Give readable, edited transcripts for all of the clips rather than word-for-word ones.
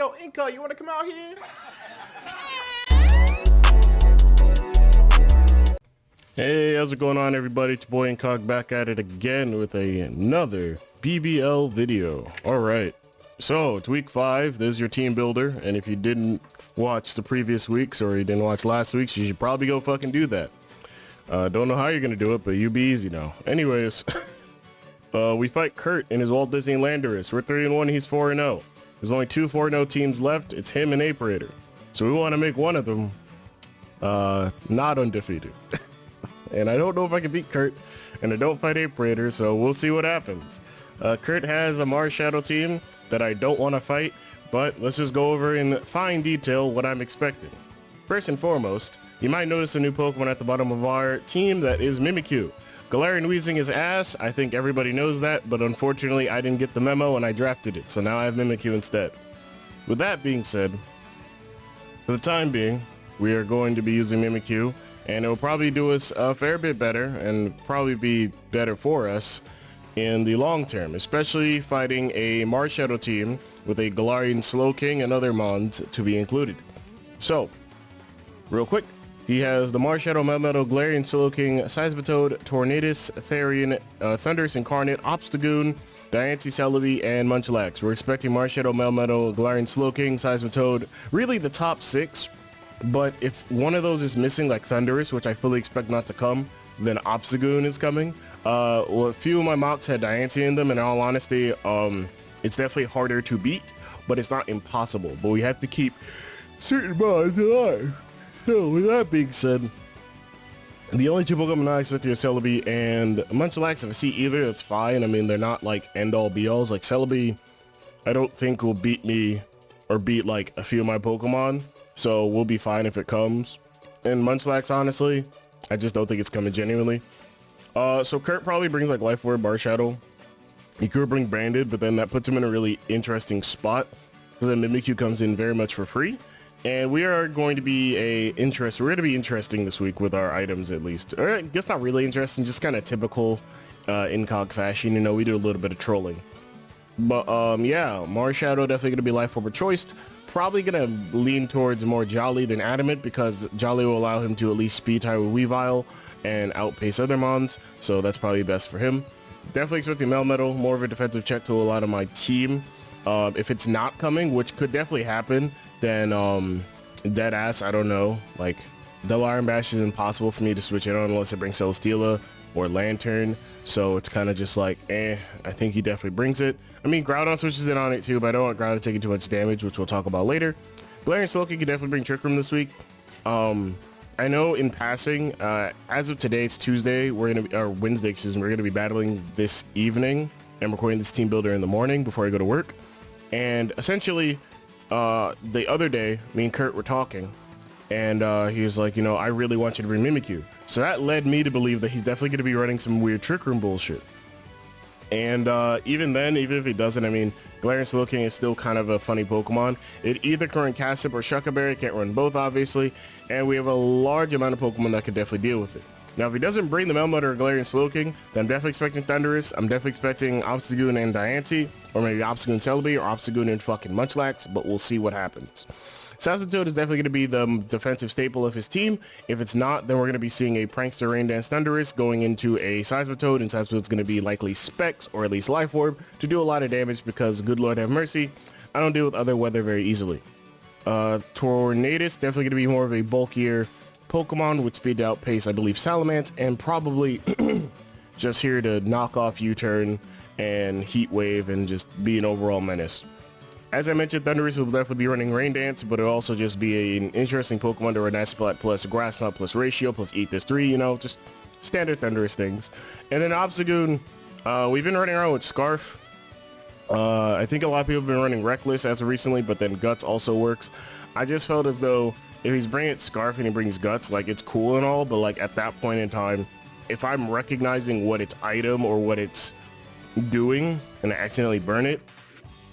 Yo, Inca, you want to come out here? Hey, how's it going on, everybody? It's your boy Incog back at it again with another BBL video. Alright, so it's week 5. This is your team builder, and if you didn't watch the previous weeks or you didn't watch last week's, you should probably go fucking do that. Don't know how you're gonna do it, but you be easy now. Anyways, we fight Kurt in his Walt Disney Landorus. We're 3-1, he's 4-0. There's only 2 4-0 teams left. It's him and Aperator. So we want to make one of them not undefeated. And I don't know if I can beat Kurt, and I don't fight Aperator, so we'll see what happens. Kurt has a Marshadow team that I don't want to fight, but let's just go over in fine detail what I'm expecting. First and foremost, you might notice a new Pokemon at the bottom of our team that is Mimikyu. Galarian Weezing is ass. I think everybody knows that, but unfortunately I didn't get the memo and I drafted it, so now I have Mimikyu instead. With that being said, for the time being, we are going to be using Mimikyu, and it will probably do us a fair bit better and probably be better for us in the long term, especially fighting a Marshadow team with a Galarian Slowking and other mons to be included. So, real quick, he has the Marshadow, Melmetal, Galarian Slowking, Seismitoad, Tornadus, Therian, Thundurus Incarnate, Obstagoon, Diancie, Celebi, and Munchlax. We're expecting Marshadow, Melmetal, Galarian Slowking, Seismitoad, really the top 6. But if one of those is missing, like Thundurus, which I fully expect not to come, then Obstagoon is coming. Well, a few of my mocks had Diancie in them, and in all honesty, it's definitely harder to beat, but it's not impossible. But we have to keep certain mods alive. So with that being said, the only 2 Pokemon I expect are Celebi and Munchlax. If I see either, that's fine. I mean, they're not like end-all be-alls. Like Celebi, I don't think will beat me or beat like a few of my Pokemon. So we'll be fine if it comes. And Munchlax, honestly, I just don't think it's coming genuinely. So Kurt probably brings like Life Orb, Marshadow. He could bring Branded, but then that puts him in a really interesting spot because then Mimikyu comes in very much for free. And we are going to be we're going to be interesting this week with our items, at least. Or I guess not really interesting, just kind of typical Incog fashion. You know, we do a little bit of trolling. But yeah, Marshadow definitely going to be Life Orb choice. Probably going to lean towards more Jolly than Adamant, because Jolly will allow him to at least speed tie with Weavile and outpace other mons. So that's probably best for him. Definitely expecting Melmetal, more of a defensive check to a lot of my team. If it's not coming, which could definitely happen, then deadass, I don't know, like Double Iron Bash is impossible for me to switch it on unless it brings Celesteela or Lantern, so it's kind of just like I think he definitely brings it. I mean, Groudon switches in on it too, but I don't want Groudon taking too much damage, which we'll talk about later. Galarian Slowking can definitely bring Trick Room this week. I know in passing, as of today, it's Tuesday, or Wednesday, excuse me, we're gonna be battling this evening. I'm recording this team builder in the morning before I go to work. And essentially, the other day, me and Kurt were talking, and he was like, you know, I really want you to bring Mimikyu. So that led me to believe that he's definitely going to be running some weird Trick Room bullshit. And even then, even if he doesn't, I mean, Galarian Slowking is still kind of a funny Pokemon. It either can run Cassip or Shuckle Berry, can't run both, obviously, and we have a large amount of Pokemon that could definitely deal with it. Now, if he doesn't bring the Melmetal or Galarian Slowking, then I'm definitely expecting Thundurus. I'm definitely expecting Obstagoon and Diancie, or maybe Obstagoon Celebi, or Obstagoon and fucking Munchlax, but we'll see what happens. Seismitoad is definitely going to be the defensive staple of his team. If it's not, then we're going to be seeing a Prankster Rain Dance Thundurus going into a Seismitoad, and Seismitoad's going to be likely Specs, or at least Life Orb, to do a lot of damage because, good Lord have mercy, I don't deal with other weather very easily. Tornadus, definitely going to be more of a bulkier Pokemon with speed to outpace, I believe, Salamence, and probably just here to knock off U-Turn and Heat Wave and just be an overall menace. As I mentioned, Thundurus will definitely be running Rain Dance, but it'll also just be an interesting Pokemon to run Esplat plus Grass Knot plus Ratio plus Eat This 3, you know, just standard Thundurus things. And then Obstagoon, we've been running around with Scarf. I think a lot of people have been running Reckless as of recently, but then Guts also works. I just felt as though if he's bringing Scarf and he brings Guts, like, it's cool and all, but like at that point in time, if I'm recognizing what its item or what it's doing and I accidentally burn it,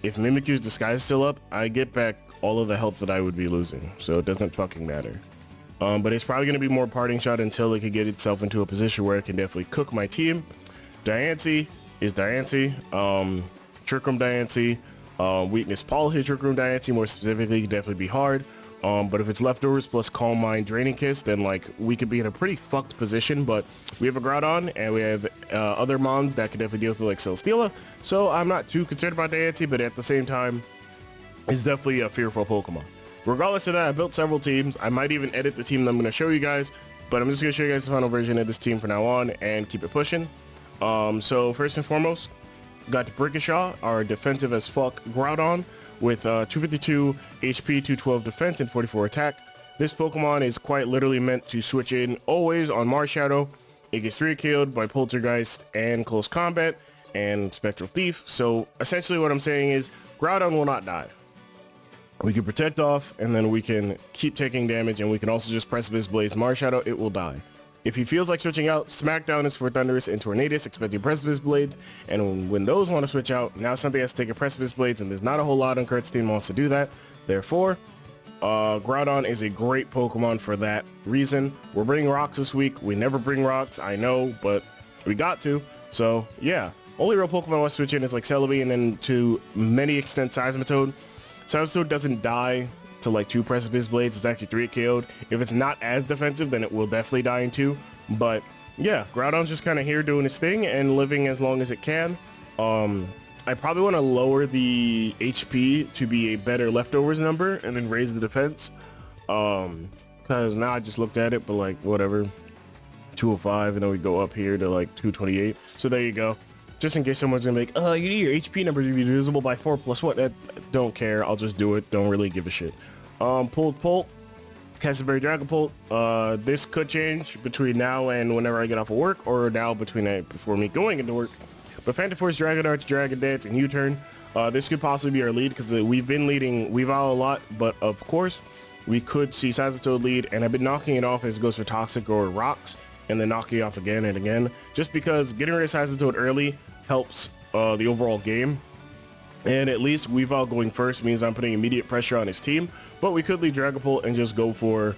if Mimikyu's disguise is still up, I get back all of the health that I would be losing, so it doesn't fucking matter. But it's probably going to be more parting shot until it can get itself into a position where it can definitely cook my team. Diancie is Diancie. Trick Room Diancie. Weakness Polish, Trick Room Diancie, more specifically, could definitely be hard. But if it's leftovers plus Calm Mind, Draining Kiss, then like we could be in a pretty fucked position. But we have a Groudon and we have other mons that could definitely deal with like Celesteela. So I'm not too concerned about Diancie, but at the same time, it's definitely a fearful Pokemon. Regardless of that, I built several teams. I might even edit the team that I'm going to show you guys, but I'm just going to show you guys the final version of this team from now on and keep it pushing. So first and foremost, got Brickashaw, our defensive as fuck Groudon, with 252 HP, 212 defense, and 44 attack. This Pokemon is quite literally meant to switch in always on Marshadow. It gets 3 KO'd by Poltergeist and Close Combat and Spectral Thief. So essentially what I'm saying is Groudon will not die. We can protect off, and then we can keep taking damage, and we can also just Precipice Blaze Marshadow. It will die. If he feels like switching out, Smackdown is for Thundurus and Tornadus, expecting Precipice Blades, and when those want to switch out, now somebody has to take a Precipice Blades, and there's not a whole lot on Kurt's team wants to do that. Therefore, Groudon is a great Pokemon for that reason. We're bringing rocks this week. We never bring rocks, I know, but we got to. So yeah, only real Pokemon I want to switch in is like Celebi, and then to many extent Seismitoad. Seismitoad doesn't die to like 2 Precipice Blades. It's actually 3 KO'd. If it's not as defensive, then it will definitely die in 2. But yeah, Groudon's just kind of here doing his thing and living as long as it can. I probably want to lower the HP to be a better leftovers number and then raise the defense. Because now I just looked at it, but like whatever, 205, and then we go up here to like 228. So there you go. Just in case someone's gonna be like, you need your HP number to be divisible by 4 plus what? Don't care. I'll just do it. Don't really give a shit. Pulled Pult, Castleberry Dragapult. This could change between now and whenever I get off of work, or now before me going into work. But Phantom Force, Dragon Arch, Dragon Dance, and U-Turn. This could possibly be our lead because we've been leading Weavile a lot, but of course we could see Seismitoad lead, and I've been knocking it off as it goes for Toxic or Rocks, and then knocking it off again and again, just because getting rid of Seismitoad early helps the overall game. And at least Weavile going first means I'm putting immediate pressure on his team, but we could lead Dragapult and just go for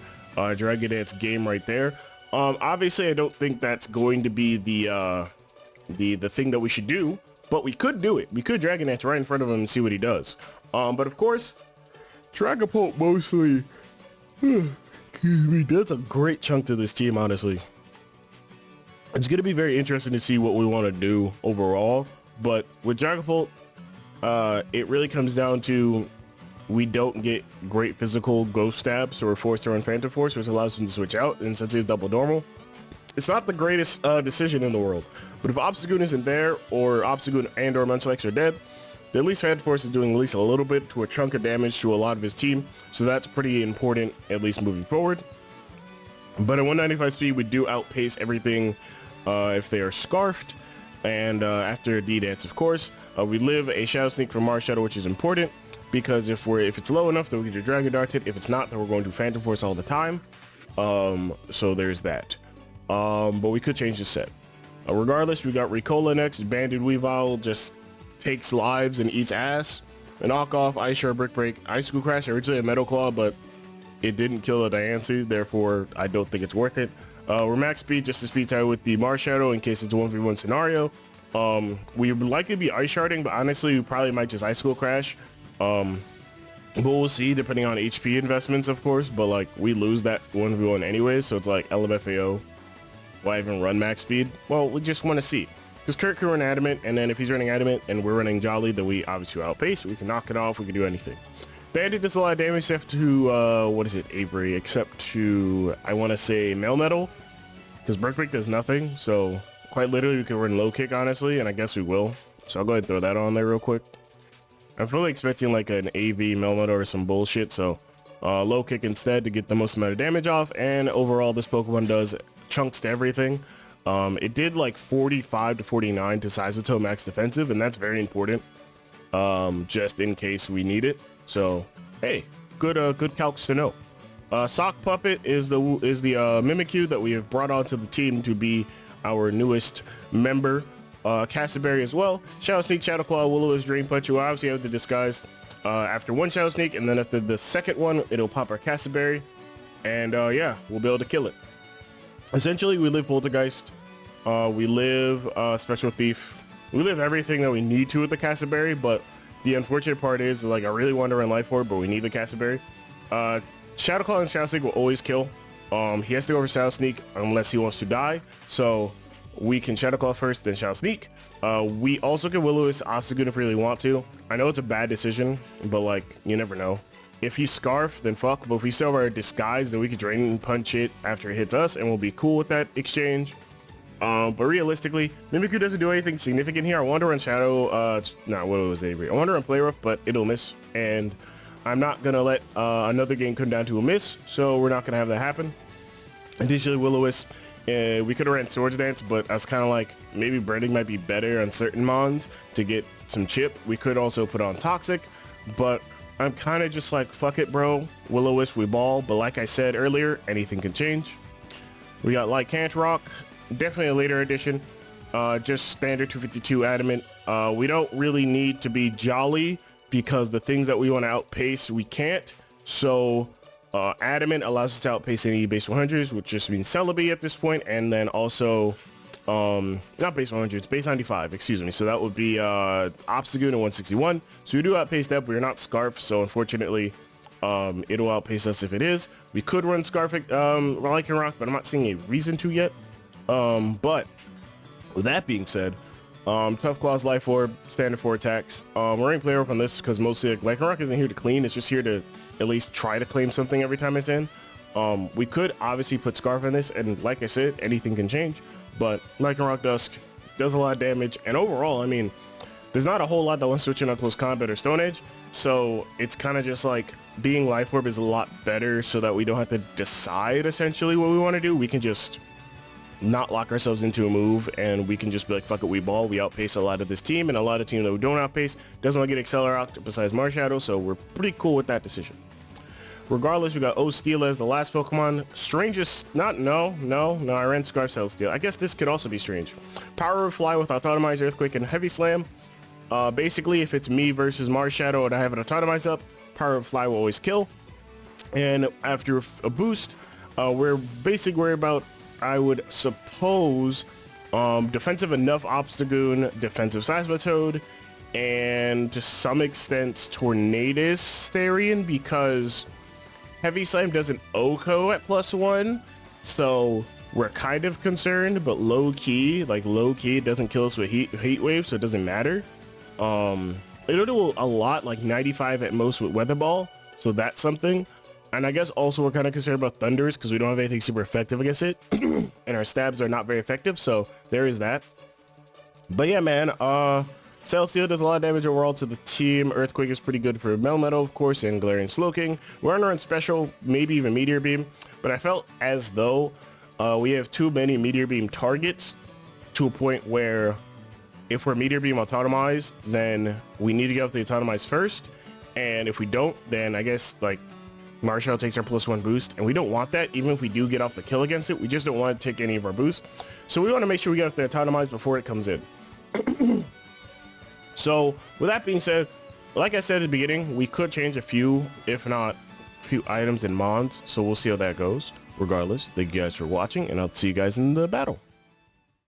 Dragon Dance game right there. Obviously I don't think that's going to be the thing that we should do, but we could do it. We could Dragon Dance right in front of him and see what he does. But of course, Dragapult mostly, excuse me, that's a great chunk to this team, honestly. It's going to be very interesting to see what we want to do overall, but with Dragapult, it really comes down to we don't get great physical ghost stabs, so we're forced to run Phantom Force, which allows him to switch out, and since he's double normal, it's not the greatest decision in the world. But if Obstagoon isn't there, or Obstagoon and or Munchlax are dead, then at least Phantom Force is doing at least a little bit to a chunk of damage to a lot of his team, so that's pretty important, at least moving forward. But at 195 speed, we do outpace everything if they are Scarfed, and after D-Dance, of course. We live a Shadow Sneak from Marshadow, which is important, because if it's low enough, then we get your Dragon Dart hit. If it's not, then we're going to Phantom Force all the time. So there's that. But we could change the set. Regardless, we got Ricola next. Banded Weavile just takes lives and eats ass. A knockoff, Ice Shard, Brick Break, Icicle Crash, originally a Metal Claw, but it didn't kill a Diancie, therefore I don't think it's worth it. We're max speed, just to speed tie with the Marshadow in case it's a 1v1 scenario. We would likely be Ice Sharding, but honestly we probably might just Icicle Crash. But we'll see depending on HP investments, of course, but like we lose that 1v1 anyways, so it's like LMFAO. Why even run max speed? Well, we just want to see. Because Kurt can run Adamant, and then if he's running Adamant and we're running Jolly, then we obviously outpace. We can knock it off, we can do anything. Bandit does a lot of damage except to, what is it, Avery, except to, I want to say Melmetal, because Brick Break does nothing, so quite literally we can run Low Kick, honestly, and I guess we will. So I'll go ahead and throw that on there real quick. I'm fully expecting like an AV Melmetal or some bullshit, so Low Kick instead to get the most amount of damage off, and overall this Pokemon does chunks to everything. It did like 45 to 49 to Seismitoad max defensive, and that's very important, just in case we need it. So hey, good calcs to know. Sock Puppet is the Mimikyu that we have brought onto the team to be our newest member. Castleberry as well. Shadow Sneak, Shadow Claw, Will-O-Wisp, Drain Punch. You obviously have the disguise after one Shadow Sneak, and then after the second one, it'll pop our Castleberry, and yeah, we'll be able to kill it. Essentially, we live Poltergeist, we live Spectral Thief, we live everything that we need to with the Castleberry, but The unfortunate part is, like, I really want to run Life Orb, but we need the Castleberry. Shadow Claw and Shadow Sneak will always kill. He has to go over Shadow Sneak unless he wants to die. So we can Shadow Claw first, then Shadow Sneak. We also can Will-O-Wisp Obstagoon if we really want to. I know it's a bad decision, but like, you never know. If he's Scarf, then fuck. But if we still have our Disguise, then we can Drain and Punch it after it hits us, and we'll be cool with that exchange. But realistically, Mimikyu doesn't do anything significant here. I want to run Shadow, no, what was it? I want to run Play Rough, but it'll miss. And I'm not going to let another game come down to a miss, so we're not going to have that happen. Additionally, Will-O-Wisp, we could have ran Swords Dance, but I was kind of like, maybe Branding might be better on certain mons to get some chip. We could also put on Toxic, but I'm kind of just like, fuck it, bro. Will-O-Wisp, we ball. But like I said earlier, anything can change. We got Lycanth Rock, definitely a later edition. Just standard 252 Adamant. We don't really need to be jolly because the things that we want to outpace, we can't. So Adamant allows us to outpace any base 100s, which just means Celebi at this point, and then also not base 100s, base 95, excuse me. So that would be Obstagoon at 161. So we do outpace that, but we're not Scarf, so unfortunately it'll outpace us if it is. We could run Scarf Lycan Rock, but I'm not seeing a reason to yet. But with that being said, Tough Claws, Life Orb, standard 4 attacks. We're running Play Rough on this because mostly like, Lycan Rock isn't here to clean, it's just here to at least try to claim something every time it's in. We could obviously put Scarf in this, and like I said, anything can change, but Lycan Rock Dusk does a lot of damage, and overall, I mean, there's not a whole lot that wants to switch in on Close Combat or Stone Edge, so it's kind of just like being Life Orb is a lot better so that we don't have to decide essentially what we want to do. We can just not lock ourselves into a move, and we can just be like, fuck it, we ball. We outpace a lot of this team, and a lot of teams that we don't outpace doesn't want to get Accelerocked besides Marshadow, so we're pretty cool with that decision. Regardless, we got O-Steel as the last Pokemon. Strangest, no, I ran Scarf Cell Steel. I guess this could also be strange. Power of Fly with Autotomized, Earthquake, and Heavy Slam. Basically, if it's me versus Marshadow and I have an Autotomized up, Power of Fly will always kill. And after a boost, we're basically worried about, I would suppose, defensive enough Obstagoon, defensive Seismitoad, and to some extent Tornadus Therian, because Heavy Slam doesn't OHKO at +1, so we're kind of concerned, but low-key, it doesn't kill us with heat wave, so it doesn't matter. It'll do a lot, like 95 at most with Weather Ball, so that's something. And I guess also we're kind of concerned about Thunders because we don't have anything super effective against it, and our stabs are not very effective, so there is that. But yeah, man, Celestial does a lot of damage overall to the team. Earthquake is pretty good for Melmetal, of course, and Galarian Slowking. We're on our own special, maybe even Meteor Beam, but I felt as though we have too many Meteor Beam targets to a point where if we're Meteor Beam autotomized, then we need to get off the autotomized first, and if we don't, then I guess like Marshadow takes our +1 boost, and we don't want that. Even if we do get off the kill against it, we just don't want to take any of our boosts. So we want to make sure we get off the autotomized before it comes in. So with that being said, like I said at the beginning, we could change a few, if not a few items in mons, so we'll see how that goes. Regardless, thank you guys for watching, and I'll see you guys in the battle.